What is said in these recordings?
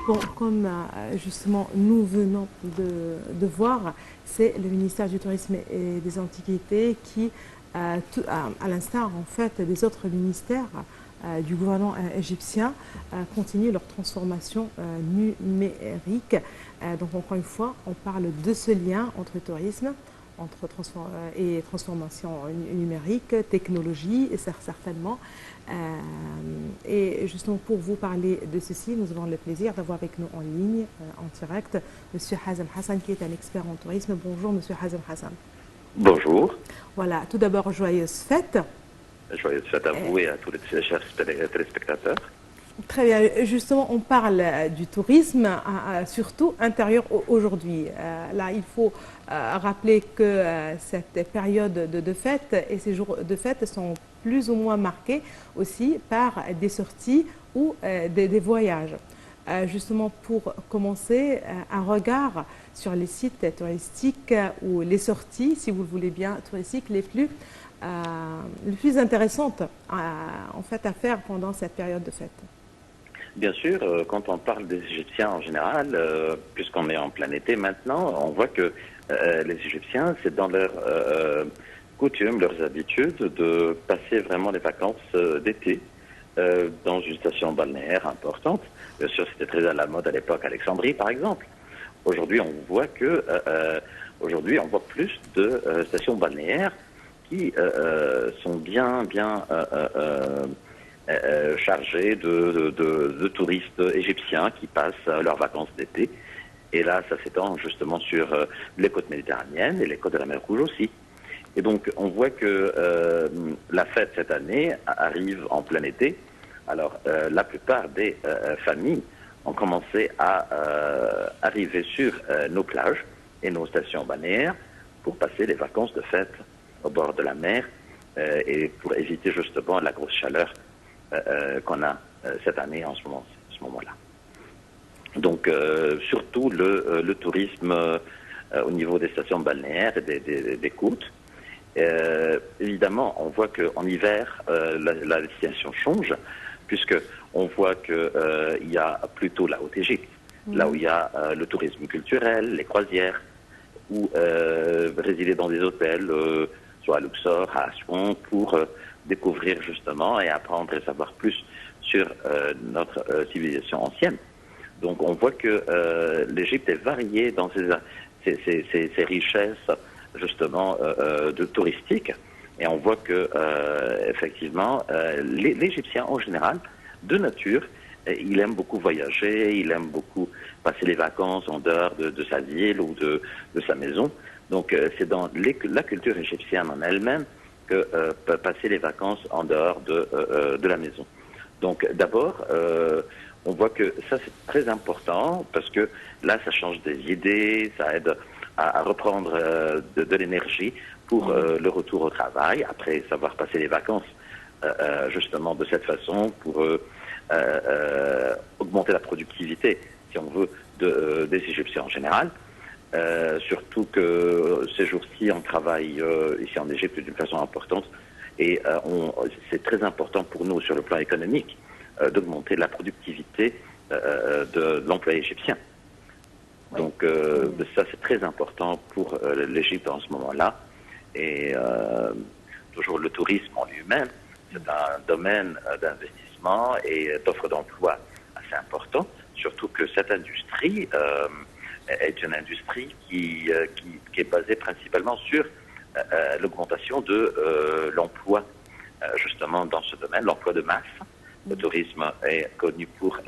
Bon, comme justement nous venons de voir, c'est le ministère du Tourisme et des Antiquités qui, à l'instar en fait des autres ministères du gouvernement égyptien, continue leur transformation numérique. Donc encore une fois, on parle de ce lien entre tourisme et transformation numérique, technologie, et certainement. Et justement, pour vous parler de ceci, nous avons le plaisir d'avoir avec nous en ligne, en direct, M. Hazem Hassan, qui est un expert en tourisme. Bonjour, M. Hazem Hassan. Bonjour. Voilà, tout d'abord, joyeuses fêtes. Joyeuses fêtes à vous et à tous les chers téléspectateurs. Très bien. Justement, on parle du tourisme, surtout intérieur aujourd'hui. Là, il faut rappeler que cette période de fête et ces jours de fête sont plus ou moins marqués aussi par des sorties ou des voyages. Justement, pour commencer, un regard sur les sites touristiques ou les sorties, si vous le voulez bien, touristiques les plus intéressantes en fait, à faire pendant cette période de fête. Bien sûr, quand on parle des Égyptiens en général, puisqu'on est en plein été maintenant, on voit que les Égyptiens, c'est dans leurs coutumes, leurs habitudes, de passer vraiment les vacances d'été dans une station balnéaire importante. Bien sûr, c'était très à la mode à l'époque, Alexandrie par exemple. Aujourd'hui, on voit que aujourd'hui, on voit plus de stations balnéaires qui sont bien chargés de touristes égyptiens qui passent leurs vacances d'été. Et là, ça s'étend justement sur les côtes méditerranéennes et les côtes de la mer Rouge aussi. Et donc, on voit que la fête cette année arrive en plein été. Alors, la plupart des familles ont commencé à arriver sur nos plages et nos stations balnéaires pour passer les vacances de fête au bord de la mer et pour éviter justement la grosse chaleur qu'on a cette année en ce moment-là. Donc surtout le tourisme au niveau des stations balnéaires et des côtes. Évidemment, on voit qu'en hiver, la destination change, puisque on voit qu'il y a plutôt la Haute-Égypte, là où il y a le tourisme culturel, les croisières, ou résider dans des hôtels, soit à Luxor, à Aswan, pour découvrir justement et apprendre et savoir plus sur notre civilisation ancienne. Donc on voit que l'Égypte est variée dans ses richesses justement de touristiques, et on voit que effectivement l'Égyptien en général de nature, il aime beaucoup voyager, il aime beaucoup passer les vacances en dehors de sa ville ou de sa maison. Donc c'est dans la culture égyptienne en elle-même que passer les vacances en dehors de la maison. Donc d'abord, on voit que ça c'est très important parce que là ça change des idées, ça aide à reprendre de l'énergie pour le retour au travail, après savoir passer les vacances justement de cette façon pour augmenter la productivité, si on veut, des Égyptiens en général. Surtout que ces jours-ci, on travaille ici en Égypte d'une façon importante et c'est très important pour nous sur le plan économique d'augmenter la productivité de l'employé égyptien. Oui. Donc ça c'est très important pour l'Égypte en ce moment-là. Et toujours le tourisme en lui-même, c'est un domaine d'investissement et d'offre d'emploi assez important, surtout que cette industrie est une industrie qui est basée principalement sur l'augmentation de l'emploi, justement dans ce domaine, l'emploi de masse. Le tourisme est connu pour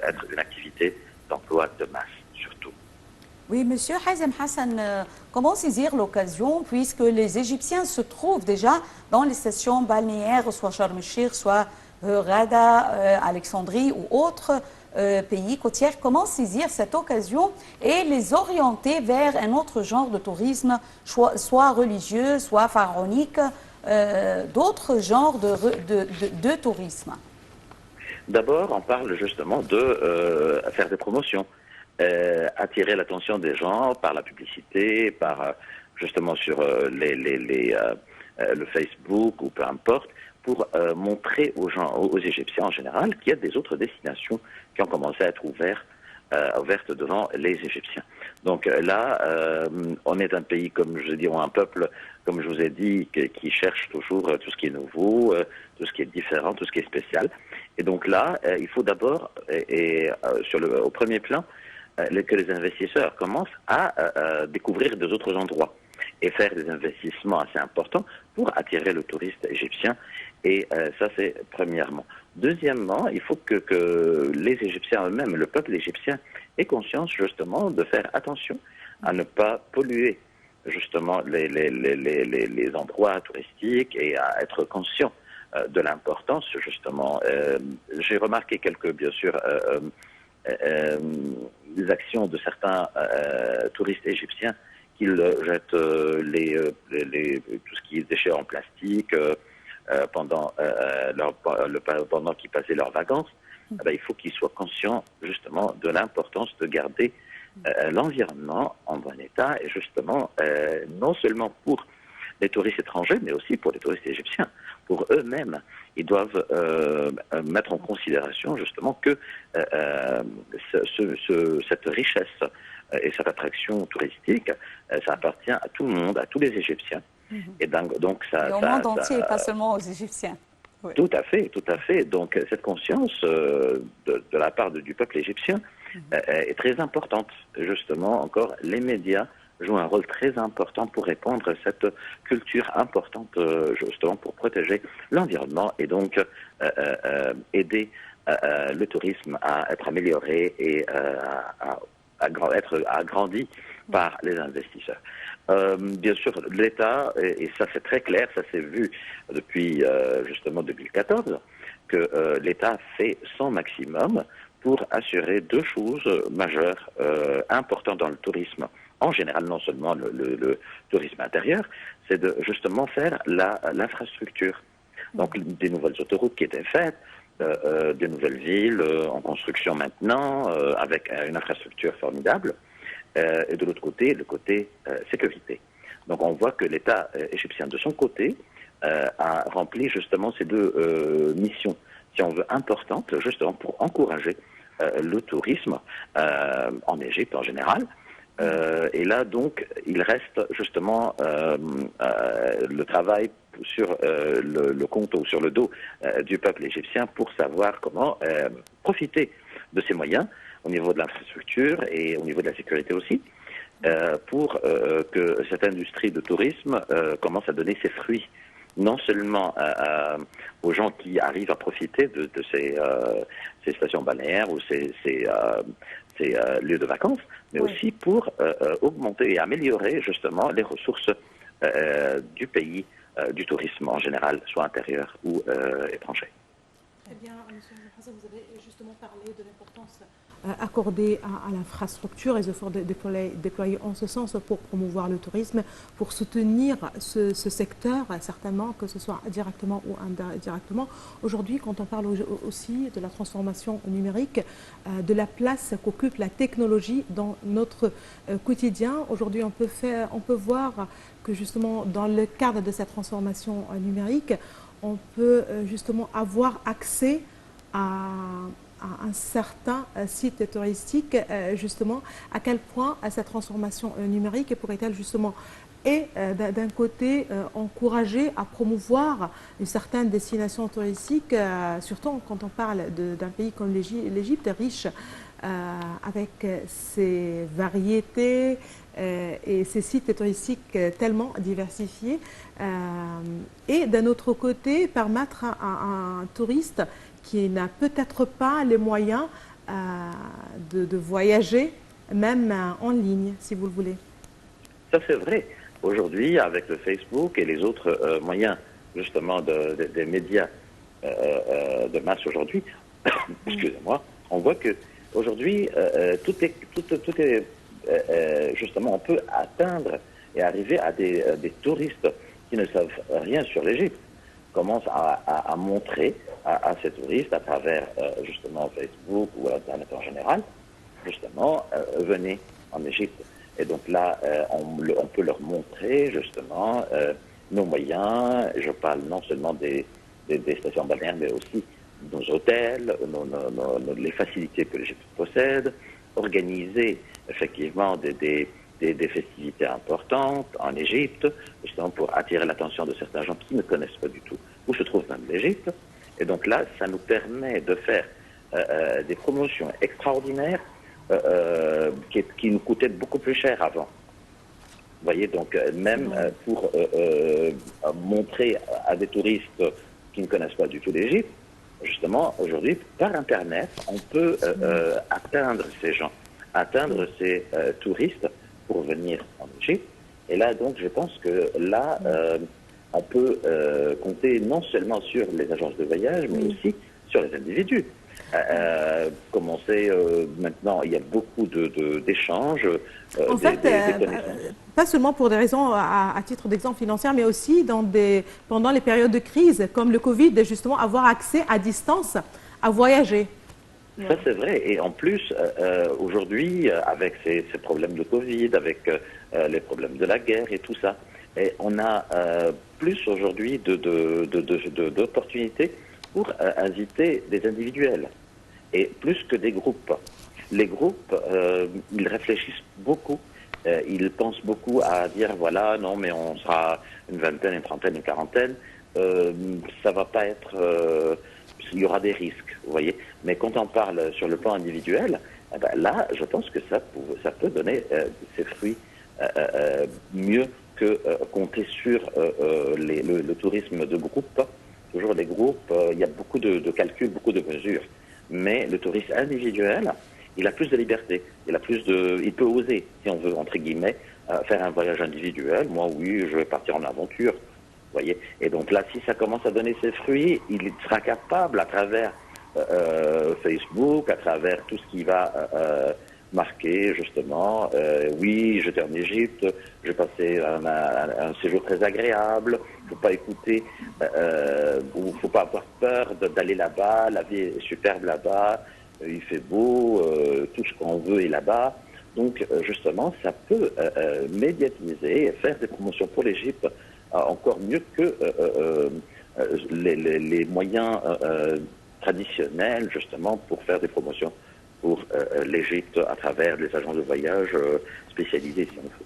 être une activité d'emploi de masse, surtout. Oui, Monsieur Hazem Hassan, comment saisir l'occasion puisque les Égyptiens se trouvent déjà dans les stations balnéaires, soit Sharm el-Sheikh, soit Rada, Alexandrie ou autres pays côtiers. Comment saisir cette occasion et les orienter vers un autre genre de tourisme, soit religieux, soit pharaonique, d'autres genres de tourisme? D'abord, on parle justement de faire des promotions. Attirer l'attention des gens par la publicité, par justement sur le Facebook ou peu importe, pour montrer aux gens, aux Égyptiens en général, qu'il y a des autres destinations qui ont commencé à être ouvertes ouverte devant les Égyptiens. Donc là, on est un pays, comme je dis, un peuple, comme je vous ai dit, qui cherche toujours tout ce qui est nouveau, tout ce qui est différent, tout ce qui est spécial. Et donc là, il faut d'abord, au premier plan, que les investisseurs commencent à découvrir des autres endroits et faire des investissements assez importants pour attirer le touriste égyptien. Et ça, c'est premièrement. Deuxièmement, il faut que les Égyptiens eux-mêmes, le peuple égyptien, ait conscience justement de faire attention à ne pas polluer justement les endroits touristiques et à être conscient de l'importance justement. J'ai remarqué quelques, bien sûr, les actions de certains touristes égyptiens qu'ils jettent tout ce qui est déchets en plastique pendant qu'ils passaient leurs vacances. Eh bien, il faut qu'ils soient conscients justement de l'importance de garder l'environnement en bon état et justement non seulement pour les touristes étrangers mais aussi pour les touristes égyptiens. Pour eux-mêmes, ils doivent mettre en considération justement que cette richesse et cette attraction touristique, ça appartient à tout le monde, à tous les Égyptiens. Et donc et au monde entier, pas seulement aux Égyptiens. Oui. Tout à fait, tout à fait. Donc cette conscience de la part du peuple égyptien est très importante. Justement, encore, les médias jouent un rôle très important pour répandre cette culture importante, justement pour protéger l'environnement et donc aider le tourisme à être amélioré et à être agrandi par les investisseurs. Bien sûr, l'État, et ça c'est très clair, ça s'est vu depuis justement 2014, que l'État fait son maximum pour assurer deux choses majeures, importantes dans le tourisme en général, non seulement le tourisme intérieur, c'est de justement faire l'infrastructure. Donc des nouvelles autoroutes qui étaient faites, des nouvelles villes en construction maintenant, avec une infrastructure formidable. Et de l'autre côté, le côté sécurité. Donc on voit que l'État égyptien, de son côté, a rempli justement ces deux missions, si on veut, importantes, justement pour encourager le tourisme en Égypte en général. Et là, donc, il reste justement le travail sur le compte ou sur le dos du peuple égyptien pour savoir comment profiter de ces moyens au niveau de l'infrastructure et au niveau de la sécurité aussi, pour que cette industrie de tourisme commence à donner ses fruits, non seulement aux gens qui arrivent à profiter de ces stations balnéaires ou ces lieux de vacances, mais aussi pour augmenter et améliorer justement les ressources du pays, du tourisme en général, soit intérieur ou étranger. Eh bien, M. Hassan, vous avez justement parlé de l'importance accordée à l'infrastructure et les efforts déployés en ce sens pour promouvoir le tourisme, pour soutenir ce secteur, certainement, que ce soit directement ou indirectement. Aujourd'hui, quand on parle aussi de la transformation numérique, de la place qu'occupe la technologie dans notre quotidien, aujourd'hui, on peut voir que justement, dans le cadre de cette transformation numérique, on peut justement avoir accès à un certain site touristique, justement, à quel point cette transformation numérique pourrait-elle justement et d'un côté encourager à promouvoir une certaine destination touristique, surtout quand on parle d'un pays comme l'Égypte, riche avec ses variétés et ses sites touristiques tellement diversifiés, et d'un autre côté permettre à un touriste qui n'a peut-être pas les moyens de voyager, même en ligne, si vous le voulez. Ça, c'est vrai. Aujourd'hui, avec le Facebook et les autres moyens, justement, des médias de masse aujourd'hui, excusez-moi, on voit que aujourd'hui, tout est justement, on peut atteindre et arriver à des touristes qui ne savent rien sur l'Égypte, commencent à montrer à ces touristes à travers justement Facebook ou Internet en général, justement, venez en Égypte. Et donc là, on peut leur montrer justement nos moyens. Je parle non seulement des stations balnéaires, mais aussi nos hôtels, les facilités que l'Égypte possède, organiser effectivement des festivités importantes en Égypte, justement pour attirer l'attention de certains gens qui ne connaissent pas du tout où se trouve même l'Égypte. Et donc là, ça nous permet de faire des promotions extraordinaires qui nous coûtaient beaucoup plus cher avant. Vous voyez, donc même pour montrer à des touristes qui ne connaissent pas du tout l'Égypte, justement, aujourd'hui, par Internet, on peut atteindre ces gens, atteindre ces touristes pour venir en Égypte. Et là, donc, je pense que là, on peut compter non seulement sur les agences de voyage, mais aussi sur les individus. Comme on sait, maintenant, il y a beaucoup d'échanges. En fait, pas seulement pour des raisons à titre d'exemple financier, mais aussi pendant les périodes de crise, comme le Covid, justement, avoir accès à distance à voyager. Ça, c'est vrai. Et en plus, aujourd'hui, avec ces problèmes de Covid, avec les problèmes de la guerre et tout ça, et on a plus aujourd'hui d'opportunités pour inviter des individuels, et plus que des groupes. Les groupes, ils réfléchissent beaucoup, ils pensent beaucoup à dire, voilà, non, mais on sera une vingtaine, une trentaine, une quarantaine, ça va pas être... il y aura des risques, vous voyez. Mais quand on parle sur le plan individuel, eh ben là, je pense que ça peut donner ses fruits mieux que compter sur le tourisme de groupe. Toujours les groupes, il y a beaucoup de calculs, beaucoup de mesures. Mais le tourisme individuel, il a plus de liberté, il peut oser, si on veut, entre guillemets, faire un voyage individuel. Moi, oui, je vais partir en aventure. Vous voyez. Et donc là, si ça commence à donner ses fruits, il sera capable, à travers Facebook, à travers tout ce qui va marquer, justement, oui, j'étais en Égypte, j'ai passé un séjour très agréable, il ne faut pas écouter, il ne faut pas avoir peur d'aller là-bas, la vie est superbe là-bas, il fait beau, tout ce qu'on veut est là-bas. Donc, justement, ça peut médiatiser et faire des promotions pour l'Égypte encore mieux que les moyens traditionnels, justement, pour faire des promotions pour l'Égypte à travers les agences de voyage spécialisées, si on veut.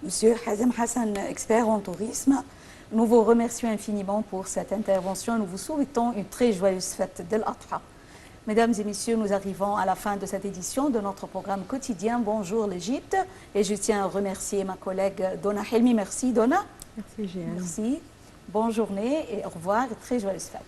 Monsieur Hazem Hassan, expert en tourisme, nous vous remercions infiniment pour cette intervention. Nous vous souhaitons une très joyeuse fête d'El-Adha. Mesdames et messieurs, nous arrivons à la fin de cette édition de notre programme quotidien Bonjour l'Égypte. Et je tiens à remercier ma collègue Donna Helmi. Merci Donna. Merci Géane. Merci. Bonne journée et au revoir et très joyeuse fête.